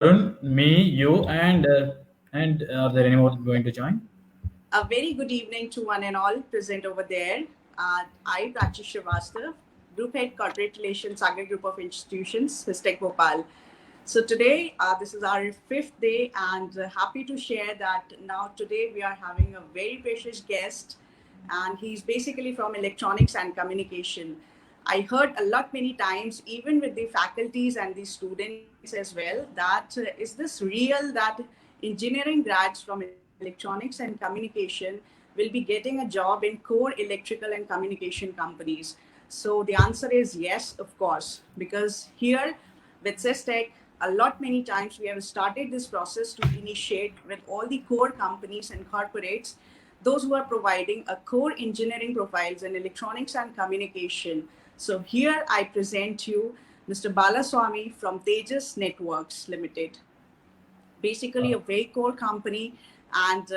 Tarun, me, you, and are there any more going to join? A very good evening to one and all present over there. I, Prachi Srivastav, Group Head Corporate Relations, Sagar Group of Institutions-SISTec Bhopal. So today, this is our fifth day, and happy to share that now today we are having a very precious guest, and he's basically from electronics and communication. I heard a lot many times, even with the faculties and the students as well, that is this real that engineering grads from electronics and communication will be getting a job in core electrical and communication companies. So the answer is yes, of course, because here with SISTec, a lot many times we have started this process to initiate with all the core companies and corporates, those who are providing a core engineering profiles in electronics and communication. So here I present you Mr. Balaswamy from Tejas Networks Limited. Basically a very core company, and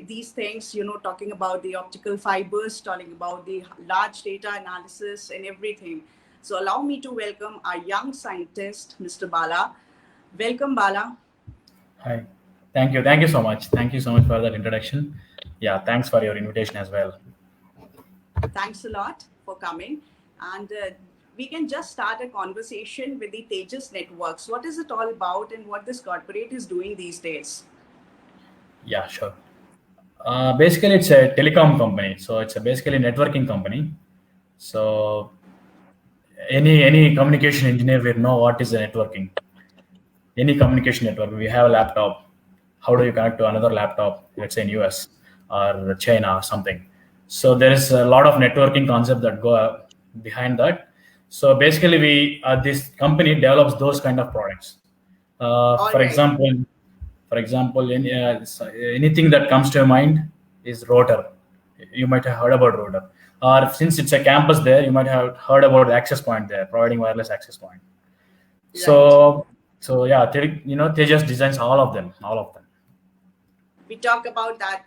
these things, talking about the optical fibers, talking about the large data analysis and everything. So allow me to welcome our young scientist, Mr. Bala. Welcome, Bala. Hi. Thank you so much. Thank you so much for that introduction. Yeah, thanks for your invitation as well. Thanks a lot for coming. And we can just start a conversation with the Tejas Networks. What is it all about and what this corporate is doing these days? Yeah, sure. Basically, it's a telecom company. So it's a basically networking company. So any communication engineer will know what is a networking. Any communication network. We have a laptop. How do you connect to another laptop, let's say in US or China or something? So there is a lot of networking concept that go behind that. So basically, this company develops those kind of products. For Right. example, anything that comes to your mind is router. You might have heard about router, or since it's a campus there, you might have heard about the access point there, providing wireless access point. Right. So yeah, Tejas designs all of them, We talk about that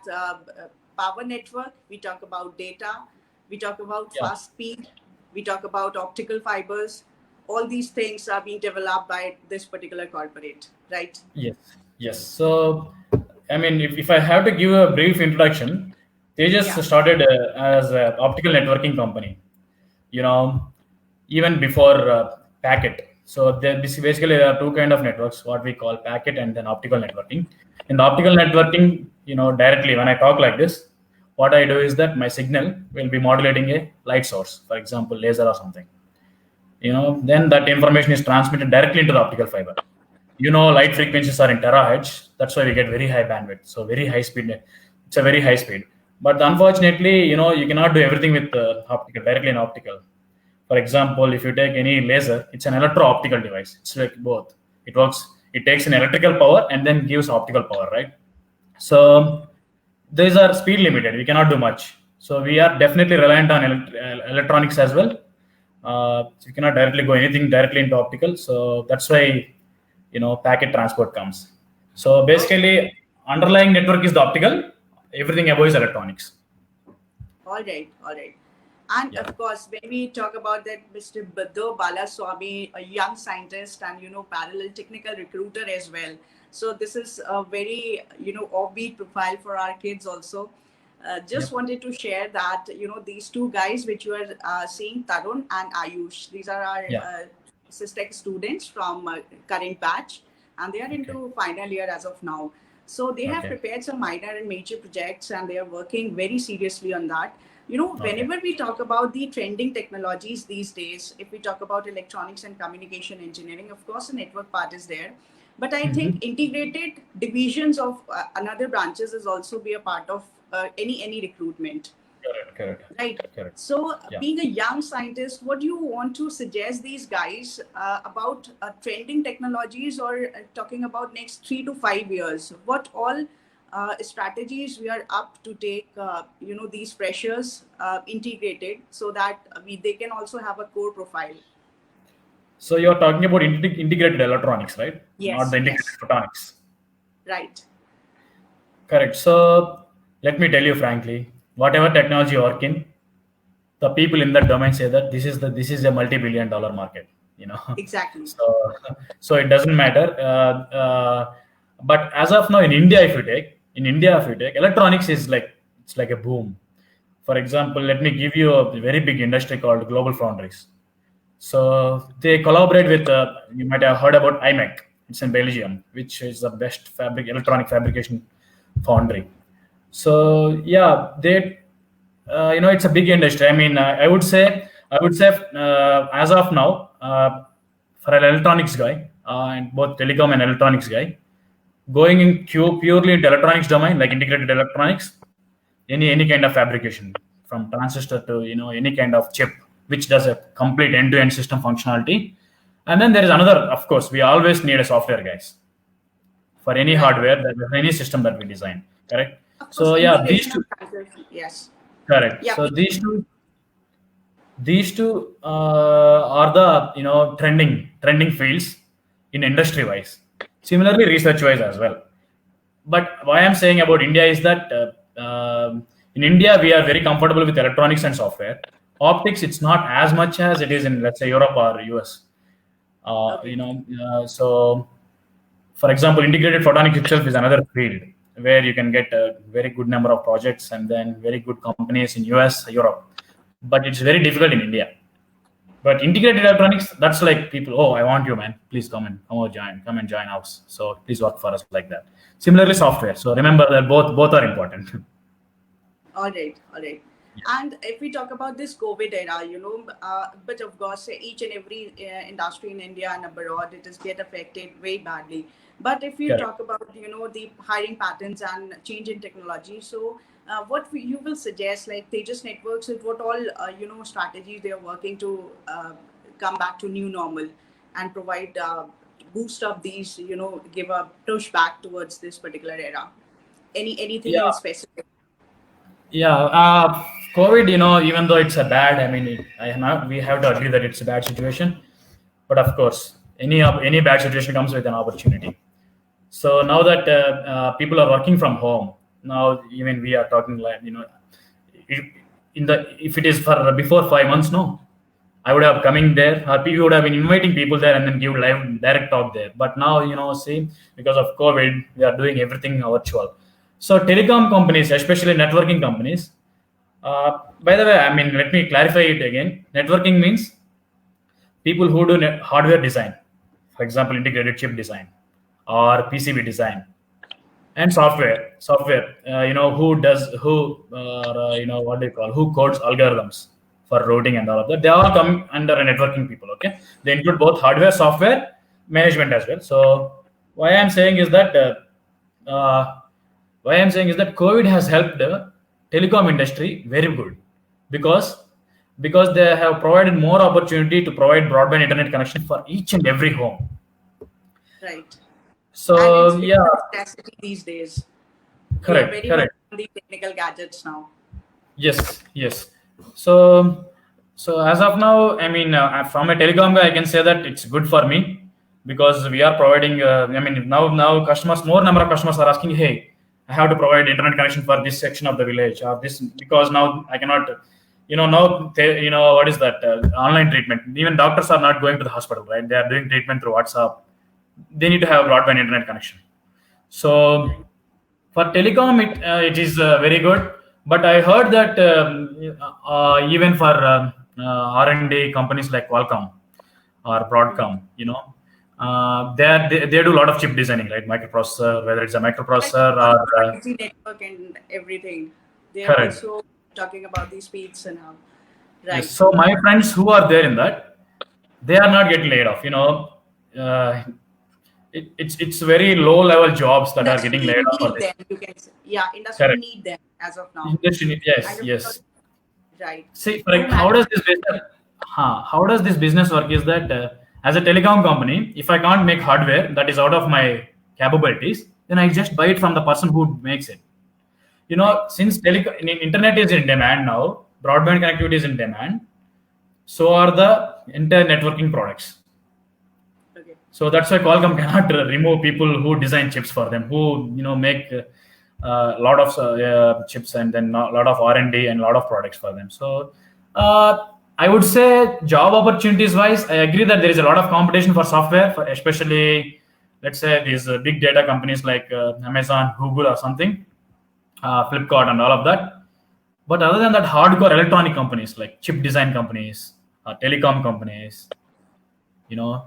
power network, we talk about data, we talk about Yeah. fast speed, we talk about optical fibers. All these things are being developed by this particular corporate, right? Yes, yes. So, I mean, if I have to give a brief introduction, Tejas Yeah. started as an optical networking company. You know, even before packet. So basically there are two kind of networks, what we call packet and then optical networking. In the optical networking, directly when I talk like this, what I do is that my signal will be modulating a light source, for example, laser or something. Then that information is transmitted directly into the optical fiber. Light frequencies are in terahertz. That's why we get very high bandwidth. So very high speed. It's a very high speed. But unfortunately, you cannot do everything with optical, directly in optical. For example, if you take any laser, it's an electro-optical device. It's like both. It works. It takes an electrical power and then gives optical power, right? So these are speed limited. We cannot do much. So we are definitely reliant on electronics as well. So you cannot directly go anything directly into optical. So that's why packet transport comes. So Okay. basically, underlying network is the optical. Everything above is electronics. All right, all right. And Yeah. of course, when we talk about that, Mr. Baddo Balaswamy, a young scientist and parallel technical recruiter as well. So this is a very offbeat profile for our kids also. Just Yep. wanted to share that these two guys which you are seeing, Tarun and Ayush. These are our Yeah. SISTec students from current batch, and they are Okay. into final year as of now. So they have Okay. prepared some minor and major projects, and they are working very seriously on that. Okay. Whenever we talk about the trending technologies these days, if we talk about electronics and communication engineering, of course, the network part is there. But I Mm-hmm. think integrated divisions of another branches is also be a part of any recruitment. Correct. Correct. Right. Correct. So, Yeah. being a young scientist, what do you want to suggest these guys about trending technologies, or talking about next 3 to 5 years? What all strategies we are up to take, these freshers integrated so that they can also have a core profile? So you're talking about integrated electronics, right? Not Yes, the integrated yes, photonics. right. Correct. So let me tell you frankly, whatever technology you work in, the people in that domain say that this is a multi-billion-dollar market. Exactly. So it doesn't matter. But as of now, in India, if you take electronics is like it's like a boom. For example, let me give you a very big industry called Global Foundries. So they collaborate with, you might have heard about IMEC. It's in Belgium, which is the best electronic fabrication foundry. So yeah, it's a big industry. I mean, I would say, as of now, for an electronics guy, and both telecom and electronics guy, going in purely into electronics domain, like integrated electronics, any kind of fabrication from transistor to any kind of chip which does a complete end-to-end system functionality. And then there is another, of course, we always need a software guys for any hardware, any system that we design, correct? So yeah, these two, yes, correct. Yeah, So these two are the trending fields in industry wise, similarly research wise as well. But why I'm saying about India is that in India we are very comfortable with electronics and software. Optics, it's not as much as it is in, let's say, Europe or US. Okay. So for example, integrated photonics itself is another field where you can get a very good number of projects and then very good companies in US, Europe. But it's very difficult in India. But integrated electronics, that's like people, oh, I want you, man. Please come and join us. So please work for us like that. Similarly, software. So remember that both are important. All right. And if we talk about this COVID era, but of course, each and every industry in India and abroad, it is get affected very badly. But if you talk about, the hiring patterns and change in technology, so what you will suggest, like Tejas Networks, is what all, strategies they are working to come back to new normal and provide boost of these, give a push back towards this particular era. Anything in specific? Yeah, COVID, even though it's a bad, I mean, we have to agree that it's a bad situation. But of course, any bad situation comes with an opportunity. So now that people are working from home, now even we are talking like, if it is for before 5 months, no, I would have coming there, or we would have been inviting people there and then give live direct talk there. But now, see, because of COVID, we are doing everything virtual. So telecom companies, especially networking companies, by the way, I mean, let me clarify it again. Networking means people who do hardware design, for example, integrated chip design or PCB design, and software. Who codes algorithms for routing and all of that. They all come under a networking people. Okay, they include both hardware, software, management as well. So why I'm saying is that COVID has helped the telecom industry very good because they have provided more opportunity to provide broadband internet connection for each and every home. Right. So and it's a necessity these days. Correct. We are very much on the technical gadgets now. Yes. So as of now, I mean, from a telecom guy, I can say that it's good for me because we are providing. I mean, now customers, more number of customers are asking, hey, I have to provide internet connection for this section of the village or this, because now I cannot. What is that online treatment? Even doctors are not going to the hospital, right? They are doing treatment through WhatsApp. They need to have broadband internet connection. So for telecom, it is very good. But I heard that even for R&D companies like Qualcomm or Broadcom, they do a lot of chip designing, right? Microprocessor, whether it's a microprocessor or network and everything. They are correct. also talking about these speeds and how. Right. Yes, so my friends who are there in that, they are not getting laid off. It's very low level jobs that are getting laid off for this. Industry need them as of now. Yes. Right. See, how does this business work? Is that as a telecom company, if I can't make hardware that is out of my capabilities, then I just buy it from the person who makes it. Since internet is in demand now, broadband connectivity is in demand, so are the entire networking products. Okay. So that's why Qualcomm cannot remove people who design chips for them, who make a lot of chips and then a lot of R&D and a lot of products for them. So I would say job opportunities wise, I agree that there is a lot of competition for software, for especially let's say these big data companies like Amazon, Google, or something, Flipkart, and all of that. But other than that, hardcore electronic companies like chip design companies, telecom companies, no,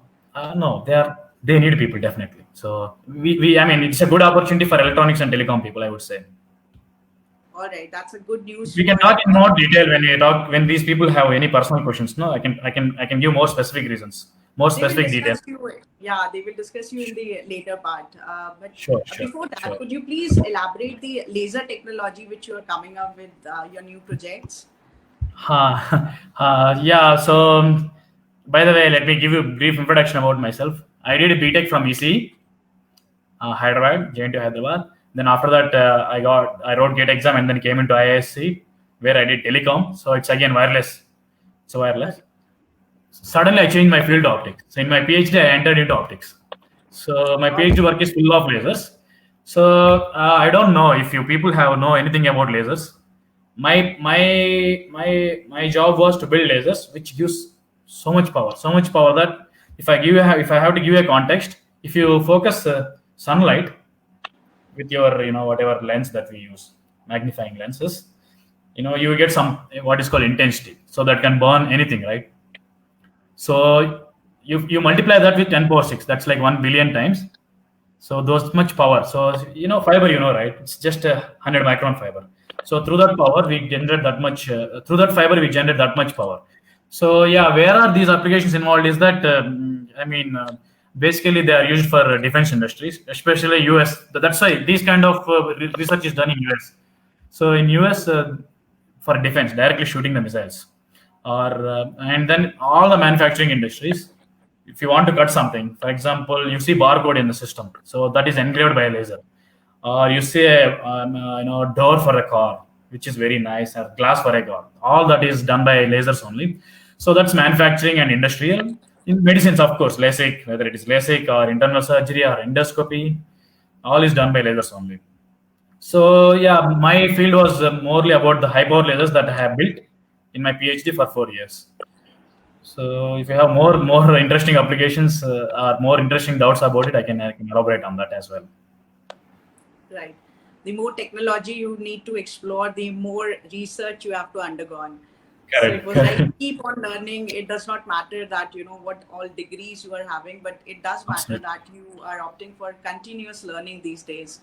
they need people definitely. So I mean, it's a good opportunity for electronics and telecom people, I would say. All right, that's a good news We can for. talk in more detail when these people have any personal questions. No, I can give more specific reasons, more They will specific discuss details. you. Yeah, they will discuss you in the later part. But Sure, sure, before that, sure. could you please elaborate the laser technology which you are coming up with your new projects? Yeah. So, by the way, let me give you a brief introduction about myself. I did a BTech from ECE, Hyderabad, JNT Hyderabad. Then after that, I wrote GATE exam and then came into IISc where I did telecom. So it's again wireless. So wireless. Okay. Suddenly I changed my field to optics. So in my PhD, I entered into optics. So my All right. PhD work is full of lasers. So I don't know if you people have know anything about lasers. My job was to build lasers, which gives so much power that if I have to give you a context, if you focus sunlight with your whatever lens that we use, magnifying lenses, you get some what is called intensity, so that can burn anything, right? So you multiply that with 10 power 6, that's like 1 billion times. So those much power. So fiber, right? It's just a 100 micron fiber. So through that power, we generate that much. Through that fiber, we generate that much power. So yeah, where are these applications involved? Is that basically they are used for defense industries, especially US. That's why these kind of research is done in US. So in US, for defense, directly shooting the missiles, or and then all the manufacturing industries. If you want to cut something, for example, you see barcode in the system, so that is engraved by a laser. Or you see a door for a car, which is very nice, or glass for a car. All that is done by lasers only. So that's manufacturing and industrial. In medicines, of course, LASIK, whether it is LASIK or internal surgery or endoscopy, all is done by lasers only. So yeah, my field was morely about the high power lasers that I have built in my PhD for 4 years. So if you have more interesting applications or more interesting doubts about it, I can elaborate on that as well. Right. The more technology you need to explore, the more research you have to undergo. So it was like Correct. keep on learning. It does not matter that what all degrees you are having, but it does matter Absolutely. that you are opting for continuous learning these days.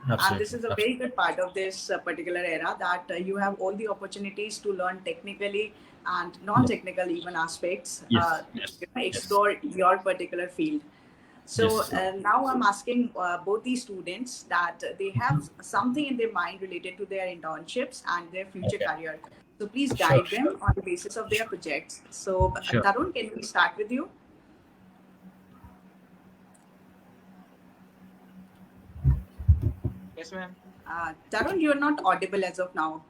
And this Absolutely. is a very good part of this particular era that you have all the opportunities to learn technically and non-technical even aspects, Yes. Yes. Yes. explore your particular field. So Yes. now I'm asking both these students that they have something in their mind related to their internships and their future Okay. career. So please Sure. guide Sure. them on the basis of their projects. So Sure. Tarun, can we start with you? Yes, ma'am. Tarun, you're not audible as of now.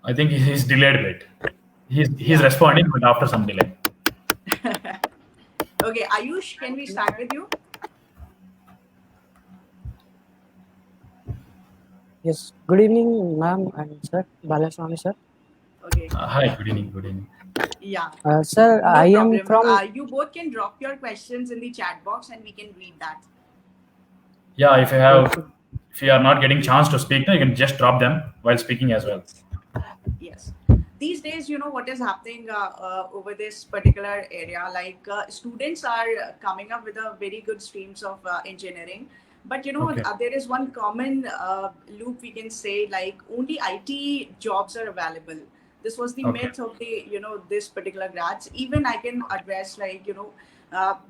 I think he's delayed a bit. He's Yeah. responding, but after some delay. Okay, Ayush, can we start with you? Yes. Good evening, ma'am and sir. Balaswamy, sir. Okay. Hi. Good evening. Good evening. Yeah. Sir, No I problem. am from. You both can drop your questions in the chat box and we can read that. Yeah. If Okay. you are not getting chance to speak, you can just drop them while speaking as well. Yes. These days, what is happening over this particular area, like students are coming up with a very good streams of engineering. But Okay. there is one common loop we can say, like only IT jobs are available. This was the Okay. myth of the this particular grads. Even I can address, like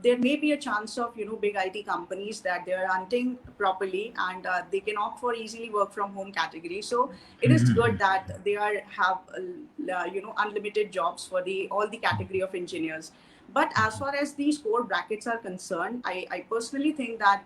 there may be a chance of big IT companies that they are hunting properly and they can opt for easily work from home category. So it is good that they have unlimited jobs for the all the category of engineers. But as far as these core brackets are concerned, I personally think that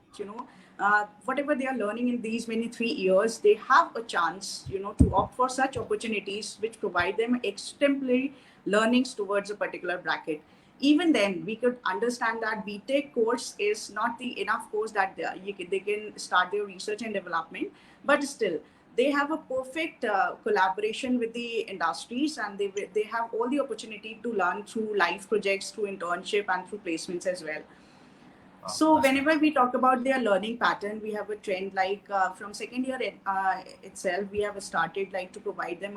whatever they are learning in these many 3 years, they have a chance to opt for such opportunities which provide them exemplary learnings towards a particular bracket. Even then, we could understand that BTech course is not the enough course that they can start their research and development. But still, they have a perfect collaboration with the industries, and they have all the opportunity to learn through live projects, through internship, and through placements as well. So whenever we talk about their learning pattern, we have a trend like from second year itself, we have started like to provide them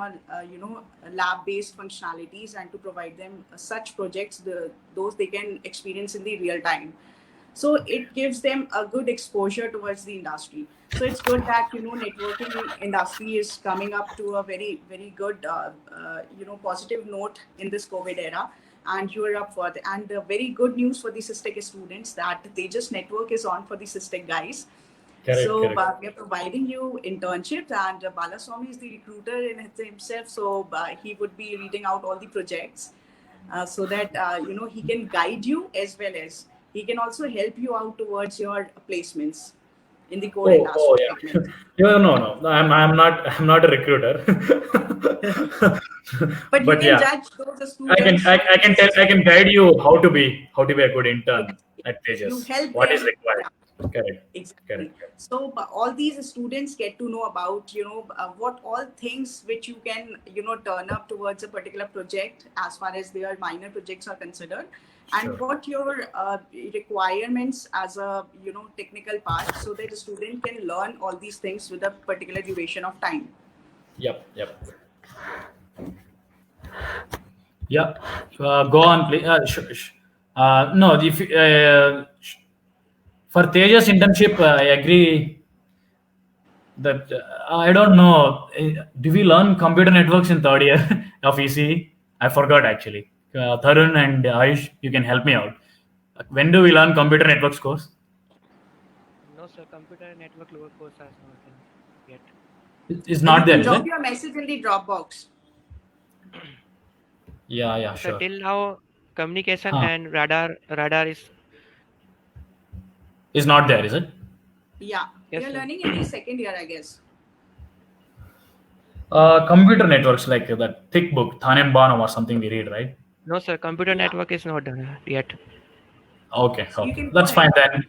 lab-based functionalities and to provide them such projects, those they can experience in the real time. So it gives them a good exposure towards the industry. So it's good that networking industry is coming up to a very, very good positive note in this COVID era. And you are up for it. And very good news for the SISTec students that Tejas network is on for the SISTec guys. Correct, So correct. we are providing you internships, and Balaswamy is the recruiter in himself. So he would be reading out all the projects so that he can guide you, as well as he can also help you out towards your placements in the core industry Yeah. segment. No. I'm not a recruiter. But you can judge those students. I can guide you how to be a good intern at Tejas. You help what them. is required. Yeah. Correct. Exactly. Correct. So all these students get to know about what all things which you can turn up towards a particular project as far as their minor projects are considered, and what your requirements as a technical part, so that the student can learn all these things with a particular duration of time. Yep. Yeah. Go on, please. No, if for Tejas internship, I agree that I don't know. Do we learn computer networks in third year of ECE? I forgot actually. Tarun and Ayush, you can help me out. When do we learn computer networks course? No, sir. Computer network lower course has not done yet. It's not there, is drop it? your message in the Dropbox. Yeah, So sure. till now, communication and radar is not there, is it? Yeah, Yes, you're sir. learning in the second year, I guess. Computer networks like that thick book, Thanenbanam or something we read, right? No, sir. Computer network is not done yet. Okay, So you can that's go fine ahead. then.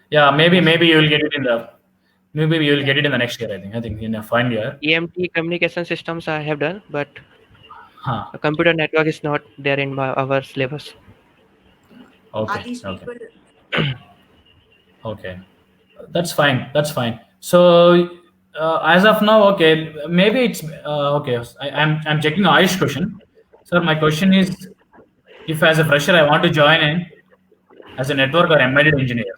Yeah, maybe you will get it in the get it in the next year. I think in the final year. EMT communication systems I have done, but Huh. a computer network is not there in our syllabus. Okay. Are these people? Okay, that's fine. So as of now, okay, maybe it's okay. I'm checking Ayush question. Sir, my question is, if as a fresher I want to join in as a network or embedded engineer,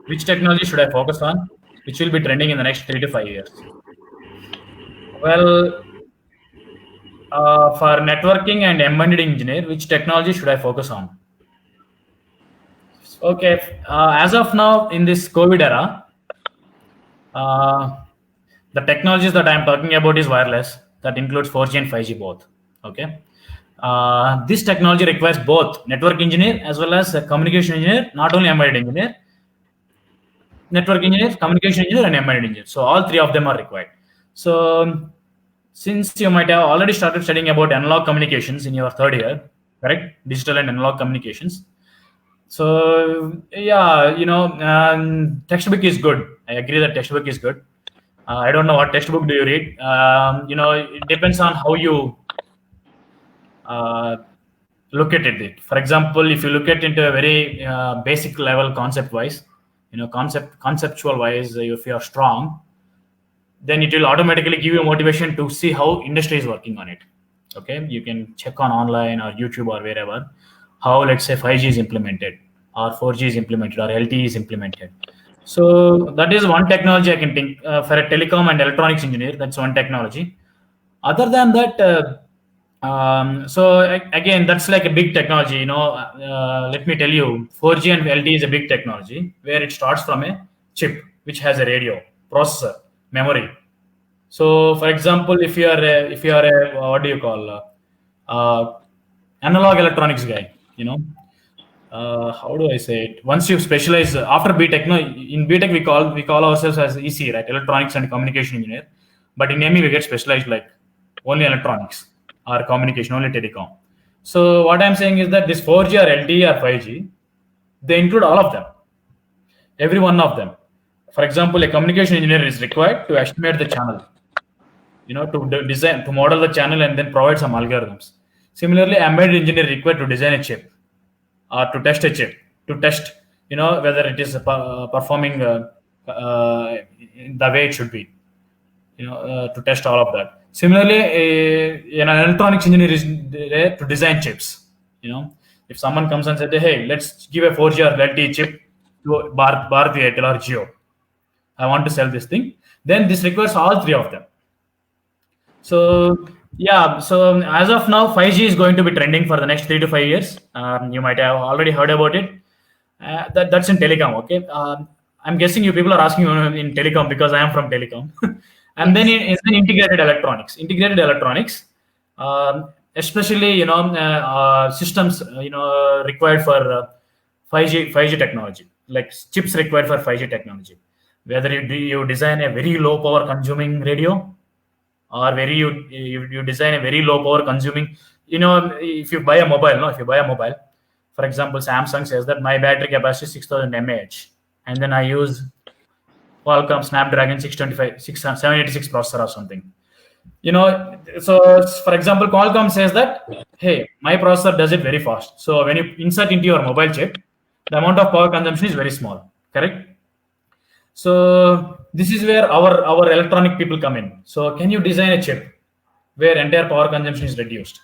which technology should I focus on? Which will be trending in the next 3 to 5 years? Well, for networking and embedded engineer, which technology should I focus on? Okay, as of now in this COVID era, the technologies that I'm talking about is wireless. That includes 4G and 5G both. Okay. This technology requires both network engineer as well as a communication engineer, not only embedded engineer, network engineer, communication engineer, and embedded engineer. So all three of them are required. So since you might have already started studying about analog communications in your third year, correct? Digital and analog communications. So yeah, textbook is good. I agree that textbook is good. I don't know what textbook do you read. It depends on how you look at it. For example, if you look at it into a very basic level, concept-wise, conceptual-wise, if you are strong, then it will automatically give you motivation to see how industry is working on it. Okay, you can check on online or YouTube or wherever how, let's say, 5G is implemented or 4G is implemented or LTE is implemented. So that is one technology I can think for a telecom and electronics engineer. That's one technology. Other than that, again, that's like a big technology. Let me tell you, 4G and LTE is a big technology where it starts from a chip which has a radio, processor, memory. So, for example, if you are a what do you call analog electronics guy, how do I say it? Once you specialize after BTech, no, in BTech we call ourselves as EC, right? Electronics and Communication Engineer. But in ME we get specialized like only electronics or communication, only telecom. So what I'm saying is that this 4G or LTE or 5G, they include all of them, every one of them. For example, a communication engineer is required to estimate the channel. to model the channel and then provide some algorithms. Similarly, embedded engineer required to design a chip or to test a chip, to test, whether it is performing the way it should be, to test all of that. Similarly, an electronics engineer is there to design chips. If someone comes and said, hey, let's give a 4G or LTE chip to Bharti Airtel or Jio, I want to sell this thing, then this requires all three of them. So yeah, so as of now, 5G is going to be trending for the next 3 to 5 years. You might have already heard about it. That's in telecom, okay? I'm guessing you people are asking in telecom because I am from telecom. And then in integrated electronics. Integrated electronics, especially systems required for 5G technology, like chips required for 5G technology. Whether you design a very low power consuming radio, or you design a very low power consuming, if you buy a mobile, for example, Samsung says that my battery capacity is 6000 mAh, and then I use Qualcomm Snapdragon 786 processor or something. So for example, Qualcomm says that, hey, my processor does it very fast. So when you insert into your mobile chip, the amount of power consumption is very small, correct? So this is where our electronic people come in. So can you design a chip where entire power consumption is reduced?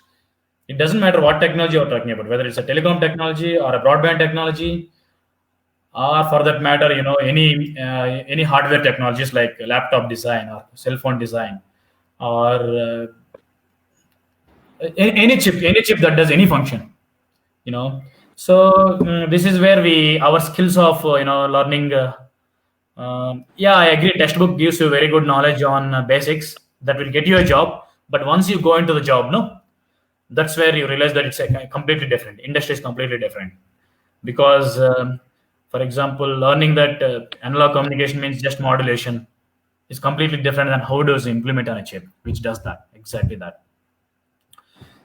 It doesn't matter what technology you're talking about, whether it's a telecom technology or a broadband technology, or for that matter, any hardware technologies like laptop design or cell phone design, or any chip that does any function. So this is where our skills of learning. I agree. Textbook gives you very good knowledge on basics that will get you a job. But once you go into the job, that's where you realize that it's completely different. Industry is completely different. Because, for example, learning that analog communication means just modulation is completely different than how does it implement on a chip, which does that, exactly that.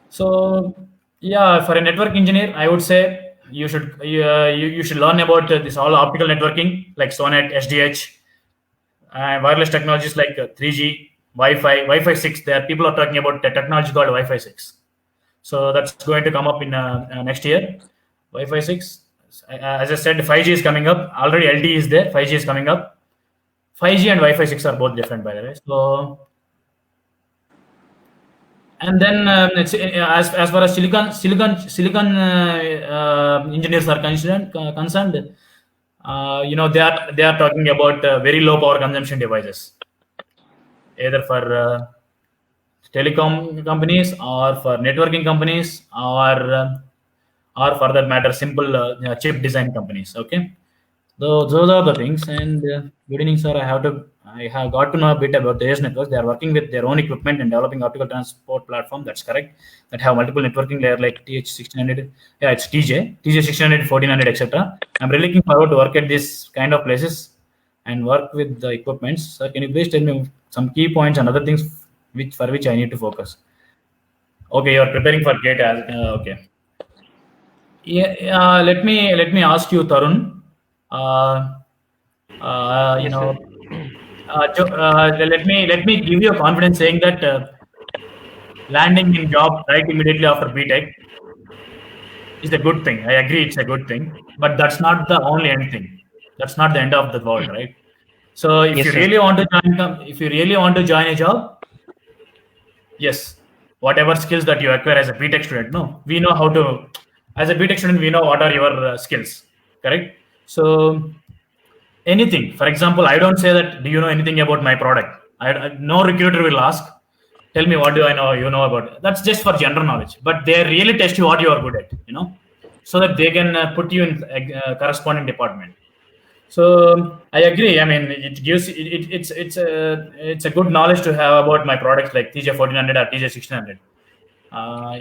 So, for a network engineer, I would say you should learn about this all optical networking like SONET, SDH, and wireless technologies like 3G, Wi-Fi 6. There people are talking about the technology called Wi-Fi 6. So that's going to come up in next year. Wi-Fi 6. As I said, 5G is coming up. Already LTE is there. 5G is coming up. 5G and Wi-Fi 6 are both different, by the way. So. And then as far as silicon engineers are concerned, they are talking about very low power consumption devices, either for telecom companies or for networking companies or for that matter simple chip design companies. Okay, those are the things. And good evening, sir. I have got to know a bit about Tejas networks. They are working with their own equipment and developing optical transport platform. That's correct. That have multiple networking layer like TH1600. Yeah, it's TJ1600, 1400, etc. I'm really looking forward to work at this kind of places and work with the equipments. Sir, can you please tell me some key points and other things for which I need to focus? Okay, you're preparing for GATE. Okay. Yeah. Let me ask you, Tarun. Let me give you a confidence saying that landing in job right immediately after BTech is a good thing. I agree, it's a good thing, but that's not the only end thing. That's not the end of the world, right? So if you really want to join a job, yes, whatever skills that you acquire as a BTech student, we know how to. As a BTech student, we know what are your skills, correct? So anything. For example, I don't say that, do you know anything about my product? No recruiter will ask, tell me what do I know you know about it. That's just for general knowledge. But they really test you what you are good at, so that they can put you in a corresponding department. So I agree. I mean, it gives it's a good knowledge to have about my products like TJ1400 or TJ1600.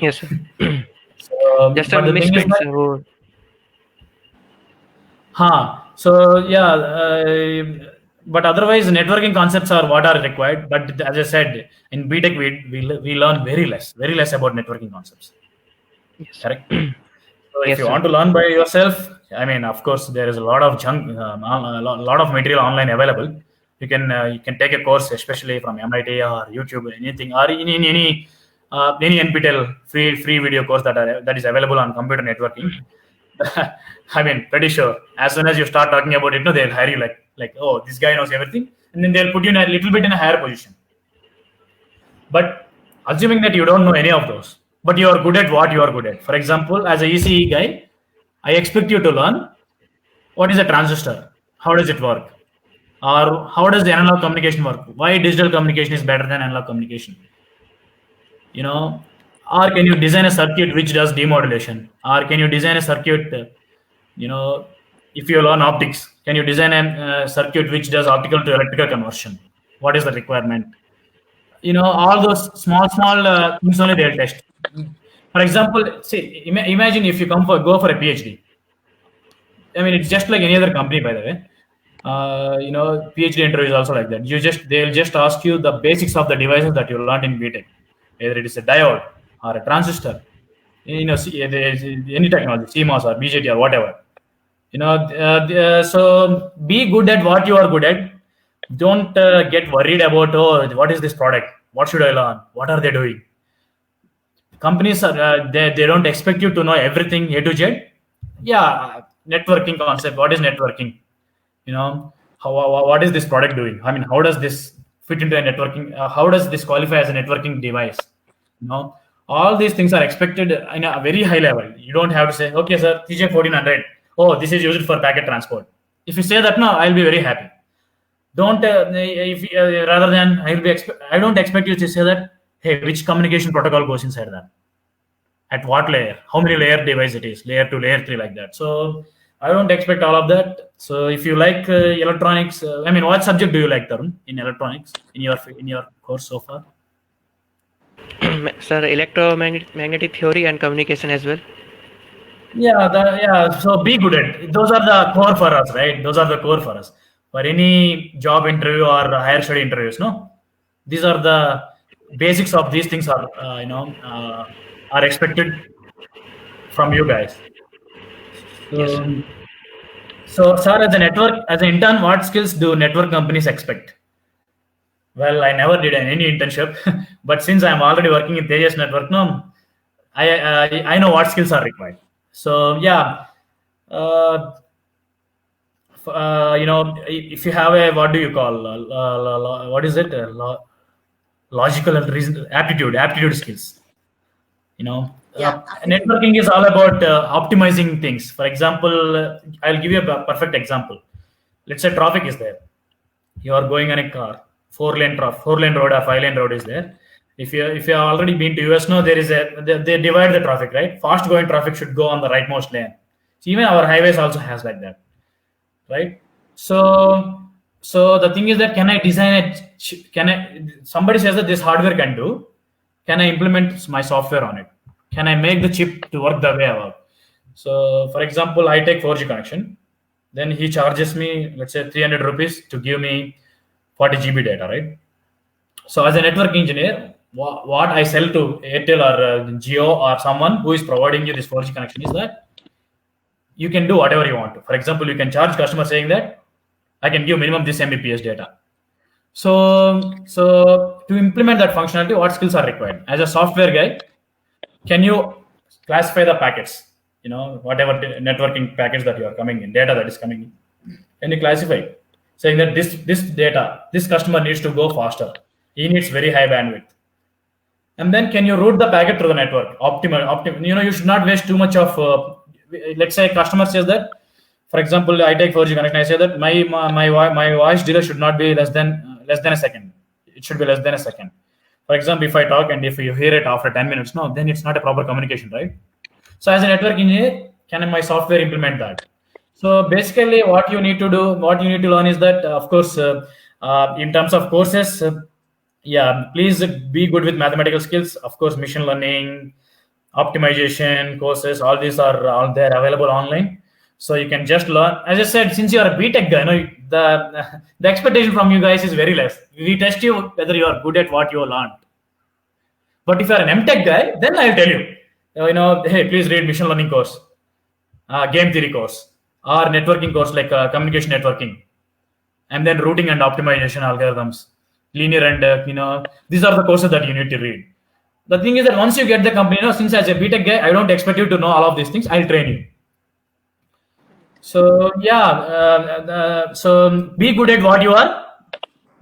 Yes, sir. So, Just but a the thing is misprint, sir. So but otherwise networking concepts are what are required. But as I said, in BTech we learn very less about networking concepts. Yes. Correct. So if Yes, you sir. want to learn by yourself, I mean, of course, there is a lot of junk, a lot of material online available. You can take a course, especially from MIT or YouTube, or anything, or in any NPTEL free video course that is available on computer networking. I mean, pretty sure as soon as you start talking about it, no, they'll hire you like, oh, this guy knows everything, and then they'll put you in a little bit in a higher position. But assuming that you don't know any of those, but you are good at what you are good at. For example, as a ECE guy, I expect you to learn what is a transistor, how does it work, or how does the analog communication work, why digital communication is better than analog communication. Or can you design a circuit which does demodulation, or can you design a circuit, if you learn optics, can you design a circuit which does optical to electrical conversion? What is the requirement? All those small things only they'll test. For example, say, imagine if you go for a PhD. I mean, it's just like any other company, by the way. PhD interview is also like that. They'll just ask you the basics of the devices that you learned in BTech, whether it is a diode or a transistor, any technology, CMOS or BJT or whatever. So be good at what you are good at. Don't get worried about, oh, what is this product? What should I learn? What are they doing? Companies are they don't expect you to know everything A to Z. Yeah, networking concept. What is networking? What is this product doing? I mean, how does this fit into a networking? How does this qualify as a networking device? All these things are expected in a very high level. You don't have to say, okay, sir, TJ1400. Oh, this is used for packet transport. If you say that, no, I'll be very happy. Don't rather than I don't expect you to say that. Hey, which communication protocol goes inside that? At what layer? How many layer device it is? Layer 2, layer 3, like that. So I don't expect all of that. So if you like electronics, I mean, what subject do you like, Tarun, in electronics in your course so far? Sir, electromagnetic theory and communication as well. Yeah. So be good at it. Those are the core for us, right? Those are the core for us for any job interview or higher study interviews. No, these are the basics of these things are expected from you guys. So, sir, as an intern, what skills do network companies expect? Well, I never did any internship, but since I'm already working in Tejas network, no, I know what skills are required. So yeah, if you have a, what do you call, what is it? Logical and reason aptitude skills. Networking is all about optimizing things. For example, I'll give you a perfect example. Let's say traffic is there. You are going on a car, 4-lane road or 5-lane road is there. If you have already been to US, no, they divide the traffic, right? Fast going traffic should go on the rightmost lane. So even our highways also has like that, right? So the thing is that, can I design it? Somebody says that this hardware can do. Can I implement my software on it? Can I make the chip to work the way I work? So for example, I take 4G connection. Then he charges me, let's say 300 rupees to give me 40 GB data, right? So as a network engineer, what I sell to Airtel or Jio or someone who is providing you this 4G connection is that you can do whatever you want to. For example, you can charge customer saying that I can give minimum this Mbps data. So to implement that functionality, what skills are required? As a software guy, can you classify the packets? Whatever networking packets that you are coming in, data that is coming in, can you classify? Saying that this data, this customer needs to go faster. He needs very high bandwidth. And then can you route the packet through the network? Optimal. You should not waste too much of. Let's say a customer says that, for example, I take 4G connection. I say that my voice delay should not be less than a second. It should be less than a second. For example, if I talk and if you hear it after 10 minutes, no, then it's not a proper communication, right? So as a network engineer, can my software implement that? So basically, what you need to learn is that, of course, in terms of courses, please be good with mathematical skills. Of course, machine learning, optimization courses, all these are all there available online. So you can just learn. As I said, since you are a BTech guy, the expectation from you guys is very less. We test you whether you are good at what you learned. But if you are an MTech guy, then I'll tell you, hey, please read machine learning course, game theory course, or networking course like communication networking. and then routing and optimization algorithms, linear and these are the courses that you need to read. The thing is that once you get the company, since as a BTech guy, I don't expect you to know all of these things. I'll train you. So yeah, so be good at what you are.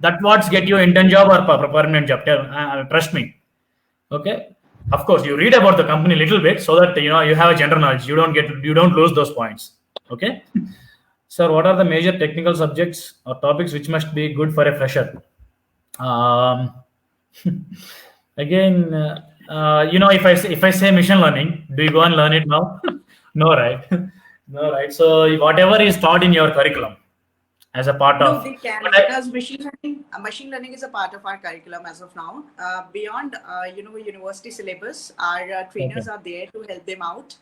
That what's get you intern job or permanent job. Trust me. Okay. Of course, you read about the company a little bit so that you have a general knowledge. You don't lose those points. Okay. Sir, what are the major technical subjects or topics which must be good for a fresher? Again, if I say machine learning, do you go and learn it now? No, right? No, right. So whatever is taught in your curriculum as a part of. No, they can, because machine learning is a part of our curriculum as of now. Beyond university syllabus, our trainers are there to help them out.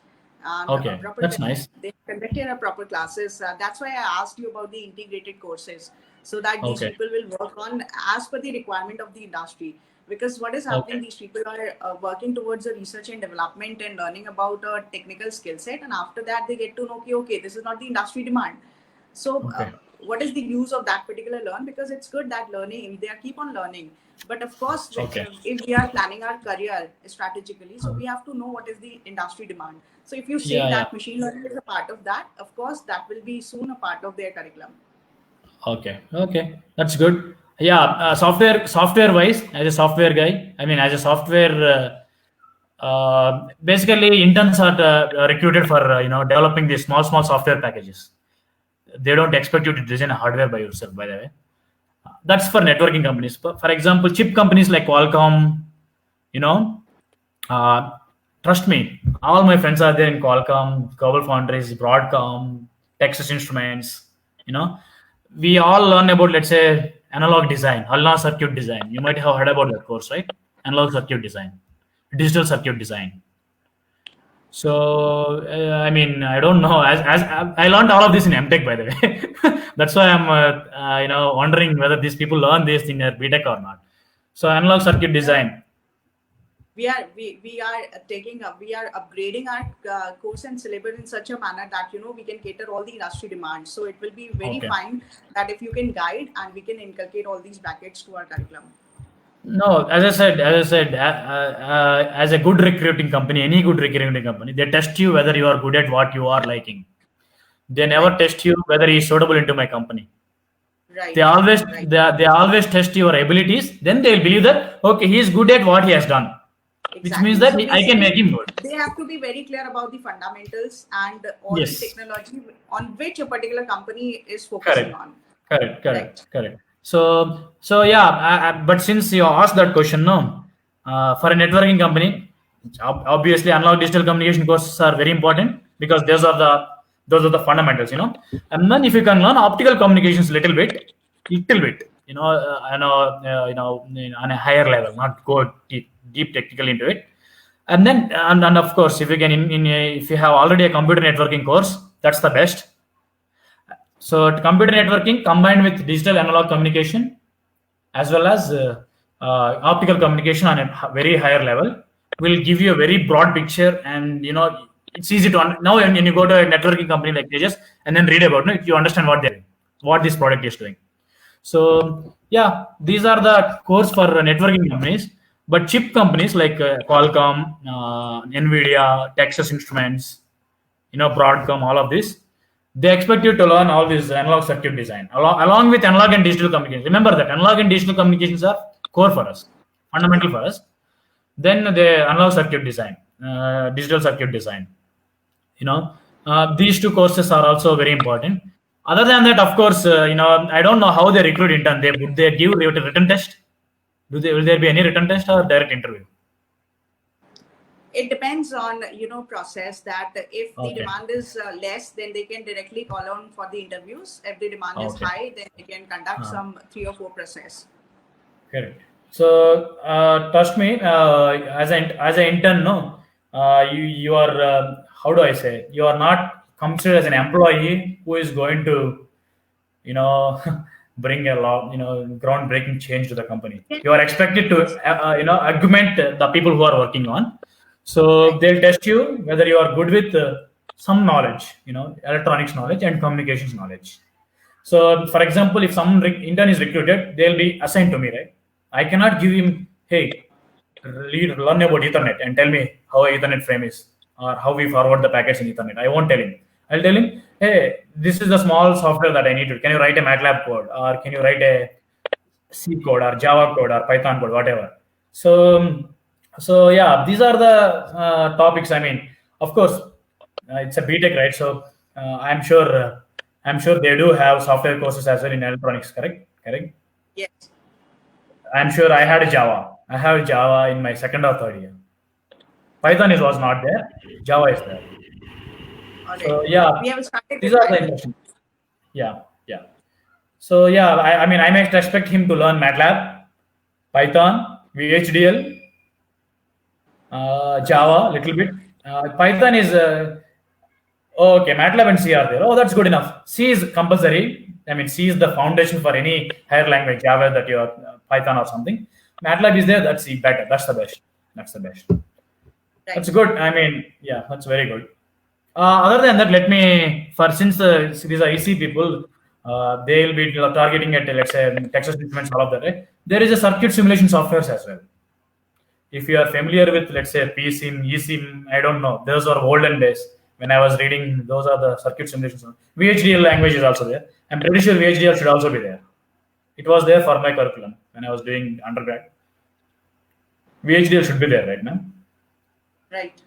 Okay, that's nice. They conducted a proper classes. That's why I asked you about the integrated courses, so that these people will work on as per the requirement of the industry. Because what is happening, these people are working towards a research and development and learning about a technical skill set, and after that they get to know, okay, this is not the industry demand. So what is the use of that particular learn? Because it's good that learning, they keep on learning. But of course, if we are planning our career strategically, so we have to know what is the industry demand. So if you say that machine learning is a part of that, of course, that will be soon a part of their curriculum. Okay, that's good. Yeah, software wise, as a software guy, as a software, basically interns are recruited for developing these small software packages. They don't expect you to design a hardware by yourself, by the way. That's for networking companies. For example, chip companies like Qualcomm, trust me, all my friends are there in Qualcomm, GlobalFoundries, Broadcom, Texas Instruments. We all learn about, let's say, analog design, analog circuit design. You might have heard about that course, right? Analog circuit design, digital circuit design. So I don't know. As I learned all of this in MTech, by the way. That's why I'm wondering whether these people learn this in their BTech or not. So analog circuit design. We are upgrading our course and syllabus in such a manner that we can cater all the industry demands. So it will be very fine that if you can guide and we can inculcate all these brackets to our curriculum. No, as I said, as a good recruiting company, any good recruiting company, they test you whether you are good at what you are liking. They never test you whether he is suitable into my company. Right. They always test your abilities. Then they will believe that he is good at what he has done, which means that I can make him good. They have to be very clear about the fundamentals and all the technology on which a particular company is focusing on. Correct. So yeah, but since you asked that question, no, for a networking company, obviously analog digital communication courses are very important because those are the fundamentals, And then if you can learn optical communications little bit, on a higher level, not go deep technically into it, and then and of course if you can if you have already a computer networking course, that's the best. So computer networking combined with digital analog communication as well as optical communication on a very higher level will give you a very broad picture, and it's easy to now when you go to a networking company like Tejas and then read about it, you understand what this product is doing. So yeah, these are the course for networking companies. But chip companies like Qualcomm, Nvidia, Texas Instruments, Broadcom, all of this, they expect you to learn all this analog circuit design along with analog and digital communication. Remember that analog and digital communications are core for us, fundamental for us. Then the analog circuit design, digital circuit design. These two courses are also very important. Other than that, of course, I don't know how they recruit intern. Would they give a written test? Will there be any written test or direct interview? It depends on process that if the demand is less, then they can directly call on for the interviews. If the demand is high, then they can conduct some 3 or 4 process. Correct. So trust me, as an intern, you are how do I say, you are not considered as an employee who is going to bring a lot groundbreaking change to the company. You are expected to augment the people who are working on. So they'll test you whether you are good with some knowledge, electronics knowledge and communications knowledge. So, for example, if some intern is recruited, they'll be assigned to me, right? I cannot give him, hey, learn about Ethernet and tell me how a Ethernet frame is or how we forward the packets in Ethernet. I won't tell him. I'll tell him, hey, this is the small software that I need to. Can you write a MATLAB code or can you write a C code or Java code or Python code, whatever. So yeah, these are the topics. I mean, of course, it's a BTech, right? So I'm sure they do have software courses as well in electronics. Correct? Correct. Yes. I'm sure I had Java. I have Java in my second or third year. Python was not there. Java is there. All right. So yeah, We have started these with are the Python. interesting. Yeah. So yeah, I mean, I might expect him to learn MATLAB, Python, VHDL, Java, little bit. Python is okay. MATLAB and C are there. Oh, that's good enough. C is compulsory. I mean, C is the foundation for any higher language, Java that you are Python or something. MATLAB is there. That's better. That's the best. That's the best. Right. That's good. I mean, yeah, that's very good. Other than that, let me, since these are EC people, they will be targeting at, let's say, Texas Instruments, all of that, right? There is a circuit simulation software as well. If you are familiar with, let's say, PSIM, eSIM, I don't know. Those are olden days. When I was reading, those are the circuit simulations. VHDL language is also there. I'm pretty sure VHDL should also be there. It was there for my curriculum when I was doing undergrad. VHDL should be there, right, ma'am? Right.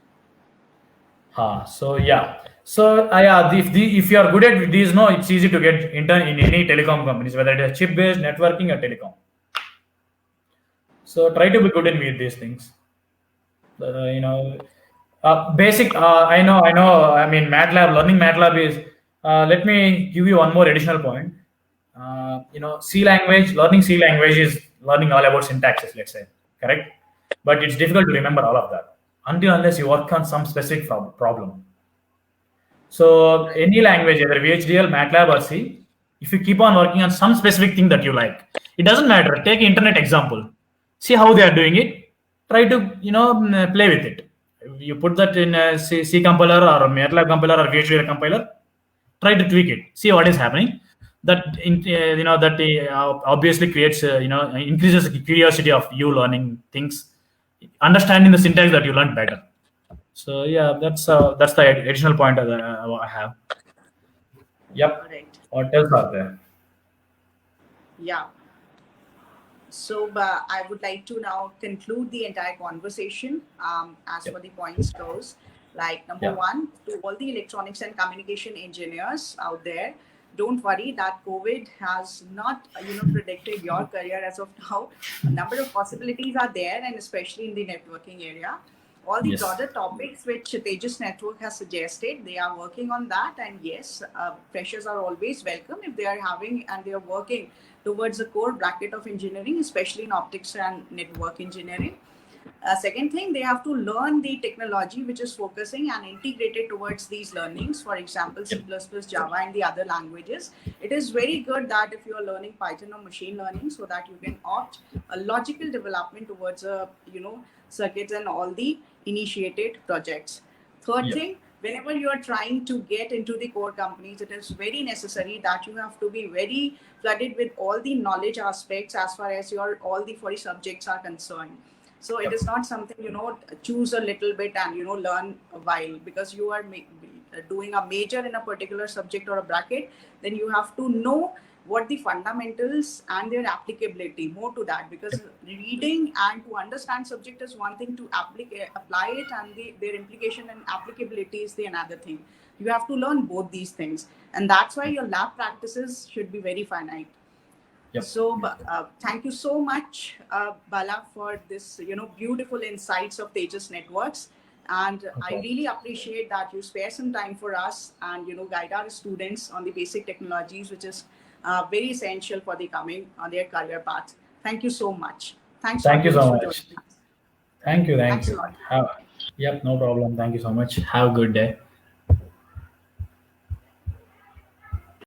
So yeah. So yeah, if you are good at these, no, it's easy to get intern in any telecom companies, whether it is chip-based, networking, or telecom. So try to be good in these things. Basic. I know. I mean, learning MATLAB is. Let me give you one more additional point. C language. Learning C language is learning all about syntaxes. Let's say, correct? But it's difficult to remember all of that unless you work on some specific problem. So any language, either VHDL, MATLAB, or C, if you keep on working on some specific thing that you like, it doesn't matter. Take internet example. See how they are doing it. Try to play with it. You put that in a C compiler or a MATLAB compiler or VHDL compiler. Try to tweak it. See what is happening. That obviously creates increases the curiosity of you learning things, understanding the syntax that you learned better. So yeah, that's the additional point that I have. Yep. All right. What else are there? Yeah. So I would like to now conclude the entire conversation as for the points goes. Like number one, to all the electronics and communication engineers out there, don't worry that COVID has not predicted your career as of now. A number of possibilities are there, and especially in the networking area. All the broader topics which Tejas Network has suggested, they are working on that. And yes, freshers are always welcome if they are having and they are working towards the core bracket of engineering, especially in optics and network engineering. Second thing, they have to learn the technology which is focusing and integrated towards these learnings. For example, C++, Java, and the other languages. It is very good that if you are learning Python or machine learning, so that you can opt a logical development towards circuits and all the initiated projects. Third thing, whenever you are trying to get into the core companies, it is very necessary that you have to be very flooded with all the knowledge aspects as far as your all the 40 subjects are concerned. So it is not something, choose a little bit and, learn a while, because you are doing a major in a particular subject or a bracket, then you have to know what the fundamentals and their applicability, more to that, because reading and to understand subject is one thing, to apply it and their implication and applicability is the another thing. You have to learn both these things. And that's why your lab practices should be very finite. So thank you so much, Bala, for this, beautiful insights of Tejas Networks. And I really appreciate that you spare some time for us and, guide our students on the basic technologies, which is very essential for the coming on their career path. Thank you so much. Thank you so much. Thank you. Thanks a lot. No problem. Thank you so much. Have a good day.